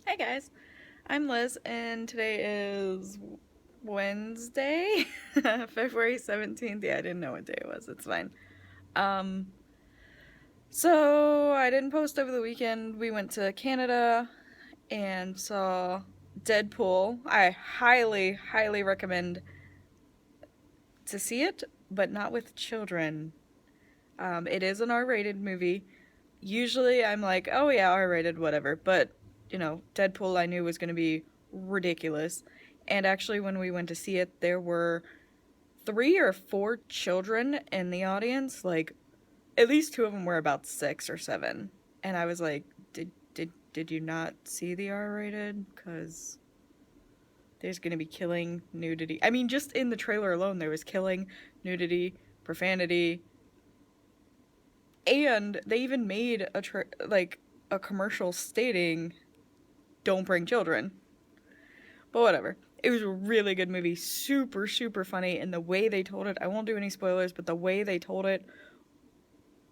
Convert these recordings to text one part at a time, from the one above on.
Hey guys, I'm Liz, and today is Wednesday, February 17th. Yeah, I didn't know what day it was. It's fine. Um, so I didn't post over the weekend. We went to Canada and saw Deadpool. I highly, highly recommend to see it, but not with children. It is an R-rated movie. Usually I'm like, oh yeah, R-rated, whatever. But, Deadpool I knew was going to be ridiculous. And actually, when we went to see it, there were three or four children in the audience. Like, at least two of them were about 6 or 7. And I was like, did you not see the R-rated? Because there's going to be killing, nudity. I mean, just in the trailer alone, there was killing, nudity, profanity, and they even made a commercial stating don't bring children. But whatever. It was a really good movie, super super funny, and the way they told it, I won't do any spoilers, but the way they told it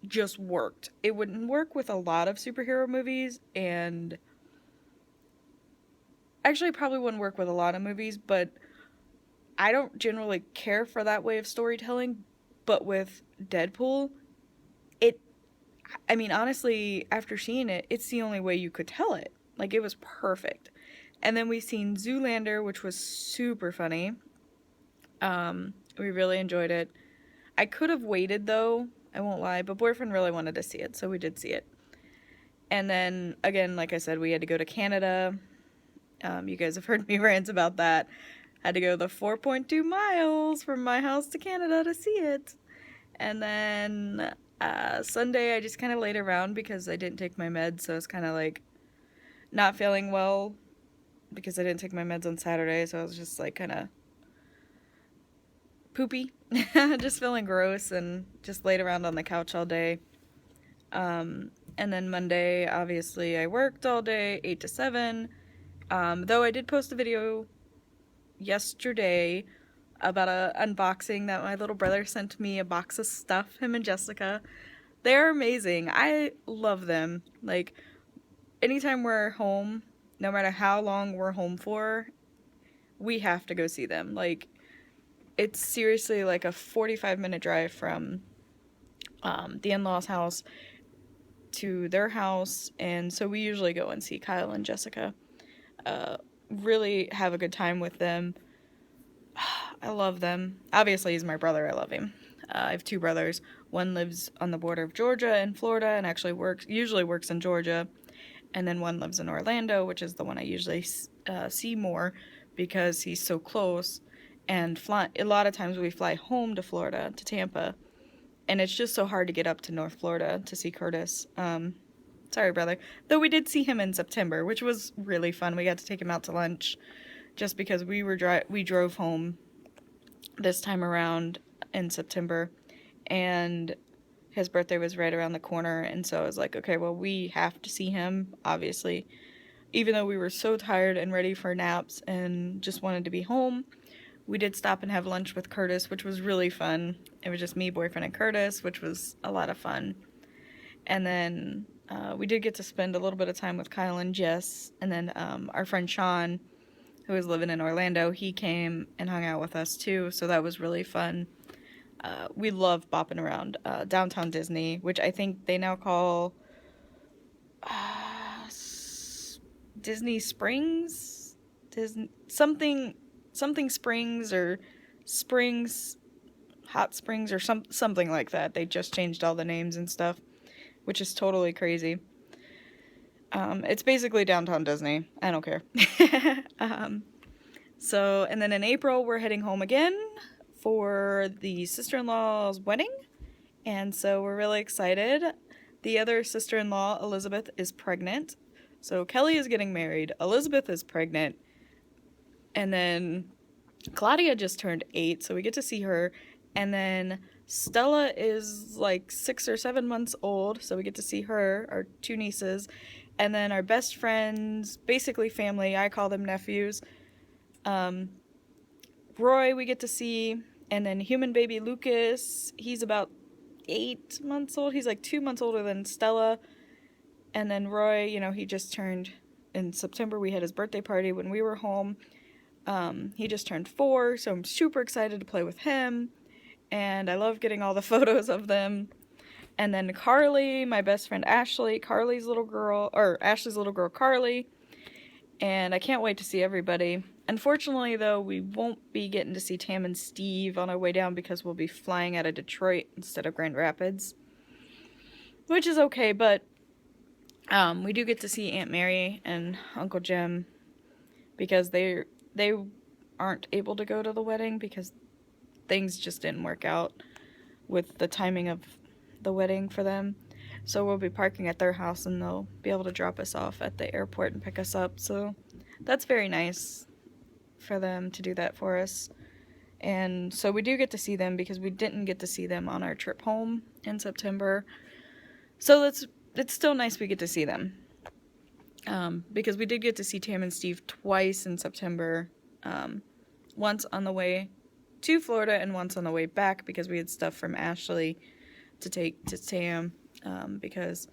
just worked. It wouldn't work with a lot of superhero movies, and actually probably wouldn't work with a lot of movies, but I don't generally care for that way of storytelling. But with Deadpool, it I mean, honestly, after seeing it, it's the only way you could tell it. Like, it was perfect. And then we seen Zoolander, which was super funny. We really enjoyed it. I could have waited, though, I won't lie, but boyfriend really wanted to see it, so we did see it. And then, again, like I said, we had to go to Canada. You guys have heard me rant about that. Had to go the 4.2 miles from my house to Canada to see it. And then Sunday, I just kind of laid around because I didn't take my meds, so I was kind of like not feeling well because I didn't take my meds on Saturday, so I was just like kind of poopy, just feeling gross, and just laid around on the couch all day. And then Monday, obviously, I worked all day, 8 to 7. Though I did post a video yesterday about a unboxing that my little brother sent me, a box of stuff, him and Jessica. They're amazing. I love them. Like, anytime we're home, no matter how long we're home for, we have to go see them. Like, it's seriously like a 45-minute drive from the in-laws' house to their house, and so we usually go and see Kyle and Jessica. Really have a good time with them. I love them. Obviously, he's my brother. I love him. I have two brothers. One lives on the border of Georgia and Florida, and actually usually works in Georgia. And then one lives in Orlando, which is the one I usually see more because he's so close. And a lot of times we fly home to Florida, to Tampa, and it's just so hard to get up to North Florida to see Curtis. Sorry, brother. Though we did see him in September, which was really fun. We got to take him out to lunch, just because we drove home this time around in September, and his birthday was right around the corner, and so I was like, okay, well, we have to see him, obviously. Even though we were so tired and ready for naps and just wanted to be home, we did stop and have lunch with Curtis, which was really fun. It was just me, boyfriend, and Curtis, which was a lot of fun. And then we did get to spend a little bit of time with Kyle and Jess, and then our friend Sean, who was living in Orlando, he came and hung out with us too, so that was really fun. We love bopping around downtown Disney, which I think they now call Disney Springs, Disney something Springs, or Springs Hot Springs, or something like that. They just changed all the names and stuff, which is totally crazy. It's basically downtown Disney. I don't care. And then in April, we're heading home again for the sister-in-law's wedding. And so we're really excited. The other sister-in-law, Elizabeth, is pregnant. So Kelly is getting married. Elizabeth is pregnant. And then Claudia just turned 8, so we get to see her. And then Stella is like 6 or 7 months old, so we get to see her, our two nieces. And then our best friends, basically family, I call them nephews. Roy we get to see, and then human baby Lucas, he's about 8 months old. He's like 2 months older than Stella. And then Roy, he just turned in September we had his birthday party when we were home. He just turned 4, so I'm super excited to play with him, and I love getting all the photos of them. And then Carly, my best friend Ashley, Ashley's little girl Carly, and I can't wait to see everybody. Unfortunately, though, we won't be getting to see Tam and Steve on our way down because we'll be flying out of Detroit instead of Grand Rapids, which is okay, but we do get to see Aunt Mary and Uncle Jim because they aren't able to go to the wedding because things just didn't work out with the timing of the wedding for them. So we'll be parking at their house and they'll be able to drop us off at the airport and pick us up. So that's very nice for them to do that for us. And so we do get to see them because we didn't get to see them on our trip home in September. So it's still nice we get to see them. Because we did get to see Tam and Steve twice in September. Once on the way to Florida and once on the way back because we had stuff from Ashley to take to Tam. Because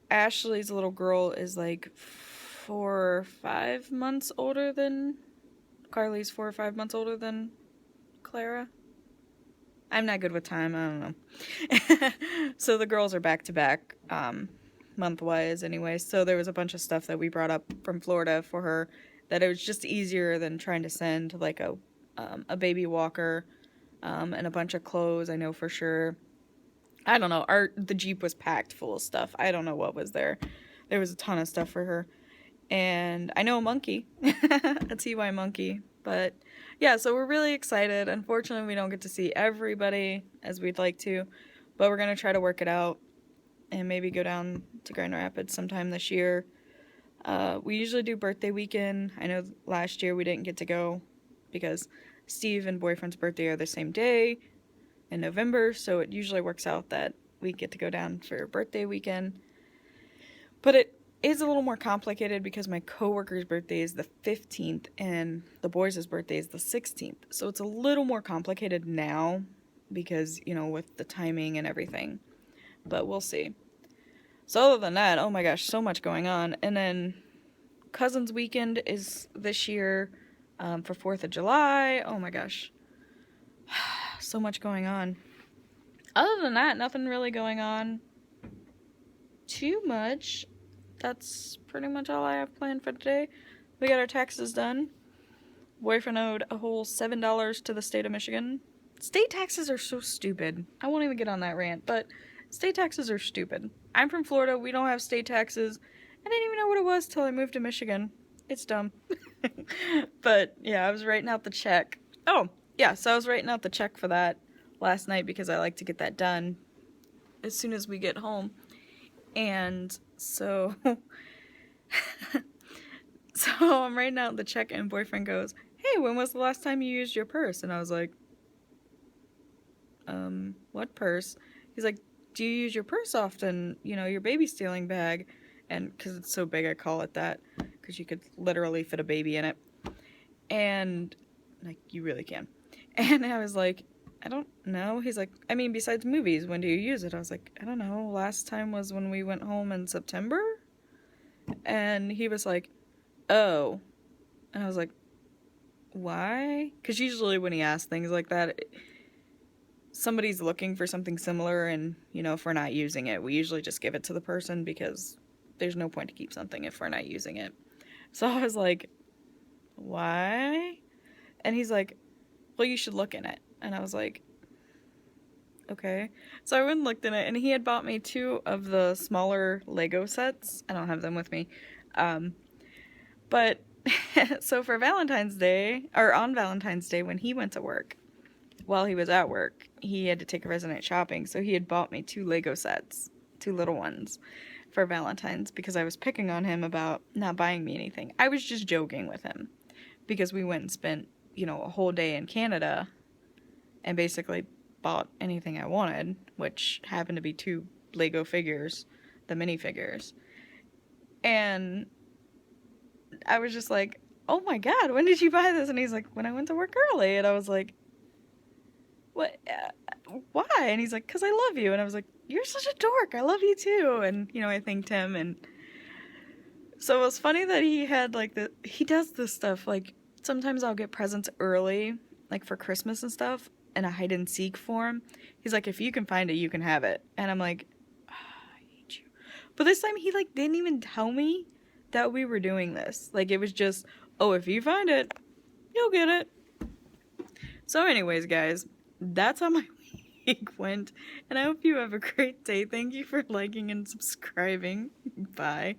Ashley's little girl is like 4 or 5 months older than Carly's 4 or 5 months older than Clara. I'm not good with time, I don't know. So the girls are back to back, month-wise anyway. So there was a bunch of stuff that we brought up from Florida for her that it was just easier than trying to send like a baby walker, and a bunch of clothes, I know for sure. I don't know, the Jeep was packed full of stuff. I don't know what was there. There was a ton of stuff for her. And I know a monkey, a TY monkey. But yeah, so we're really excited. Unfortunately, we don't get to see everybody as we'd like to. But we're going to try to work it out and maybe go down to Grand Rapids sometime this year. We usually do birthday weekend. I know last year we didn't get to go because Steve and boyfriend's birthday are the same day in November, so it usually works out that we get to go down for birthday weekend. But it is a little more complicated because my coworker's birthday is the 15th and the boys' birthday is the 16th. So it's a little more complicated now because, you know, with the timing and everything. But we'll see. So other than that, oh my gosh, so much going on. And then Cousins Weekend is this year for 4th of July. Oh my gosh. So much going on. Other than that, nothing really going on too much. That's pretty much all I have planned for today. We got our taxes done. Boyfriend owed a whole $7 to the state of Michigan. State taxes are so stupid. I won't even get on that rant, but state taxes are stupid. I'm from Florida. We don't have state taxes. I didn't even know what it was till I moved to Michigan. It's dumb. But yeah, I was writing out the check. Oh, yeah, so I was writing out the check for that last night because I like to get that done as soon as we get home. And so I'm writing out the check and boyfriend goes, "Hey, when was the last time you used your purse?" And I was like, what purse? He's like, "Do you use your purse often? You know, your baby stealing bag." And because it's so big, I call it that because you could literally fit a baby in it. And like, you really can. And I was like, "I don't know." He's like, "I mean, besides movies, when do you use it?" I was like, "I don't know. Last time was when we went home in September." And he was like, "Oh." And I was like, "Why?" Because usually when he asks things like that, somebody's looking for something similar, and, you know, if we're not using it, we usually just give it to the person because there's no point to keep something if we're not using it. So I was like, "Why?" And he's like, "Well, you should look in it." And I was like, okay. So I went and looked in it, and he had bought me 2 of the smaller Lego sets. I don't have them with me. But so for Valentine's Day, or on Valentine's Day when he went to work, while he was at work, he had to take a resident shopping. So he had bought me 2 Lego sets, 2 little ones for Valentine's because I was picking on him about not buying me anything. I was just joking with him because we went and spent, you know, a whole day in Canada and basically bought anything I wanted, which happened to be 2 Lego figures, the minifigures. And I was just like, "Oh my god, when did you buy this?" And he's like, "When I went to work early." And I was like, "What? Why?" And he's like, "'Cause I love you." And I was like, "You're such a dork. I love you too." And, you know, I thanked him, and So it was funny that he had like he does this stuff, like sometimes I'll get presents early, like for Christmas and stuff, in a hide and seek form. He's like, if you can find it, you can have it. And I'm like, I hate you. But this time he like didn't even tell me that we were doing this. Like it was just, oh, if you find it, you'll get it. So anyways, guys, that's how my week went. And I hope you have a great day. Thank you for liking and subscribing. Bye.